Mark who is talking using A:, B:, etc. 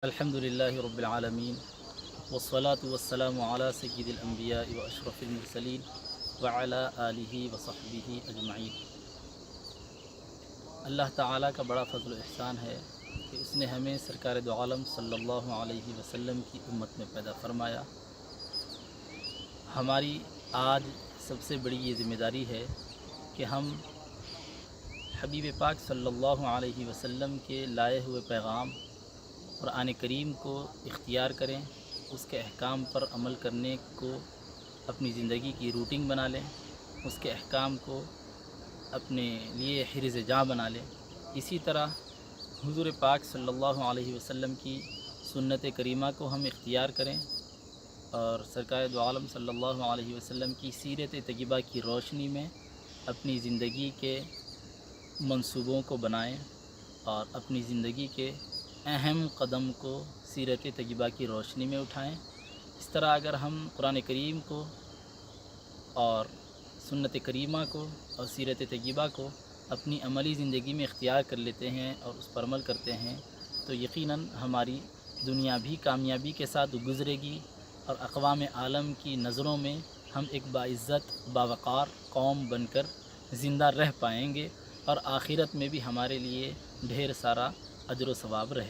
A: الحمدللہ رب العالمین والصلاة والسلام علی سید الانبیاء و اشرف المرسلین وعلی آلہ وصحبہ اجمعین۔ اللہ تعالیٰ کا بڑا فضل و احسان ہے کہ اس نے ہمیں سرکار دو عالم صلی اللہ علیہ وسلم کی امت میں پیدا فرمایا۔ ہماری آج سب سے بڑی یہ ذمہ داری ہے کہ ہم حبیب پاک صلی اللہ علیہ وسلم کے لائے ہوئے پیغام قرآن کریم کو اختیار کریں، اس کے احکام پر عمل کرنے کو اپنی زندگی کی روٹین بنا لیں، اس کے احکام کو اپنے لیے حرز جاں بنا لیں۔ اسی طرح حضور پاک صلی اللہ علیہ وسلم کی سنت کریمہ کو ہم اختیار کریں اور سرکار دو عالم صلی اللہ علیہ وسلم کی سیرت طیبہ کی روشنی میں اپنی زندگی کے منصوبوں کو بنائیں اور اپنی زندگی کے اہم قدم کو سیرت طیبہ کی روشنی میں اٹھائیں۔ اس طرح اگر ہم قرآن کریم کو اور سنت کریمہ کو اور سیرت طیبہ کو اپنی عملی زندگی میں اختیار کر لیتے ہیں اور اس پر عمل کرتے ہیں تو یقیناً ہماری دنیا بھی کامیابی کے ساتھ گزرے گی اور اقوام عالم کی نظروں میں ہم ایک باعزت باوقار قوم بن کر زندہ رہ پائیں گے اور آخرت میں بھی ہمارے لیے ڈھیر سارا اجر و ثواب رہے۔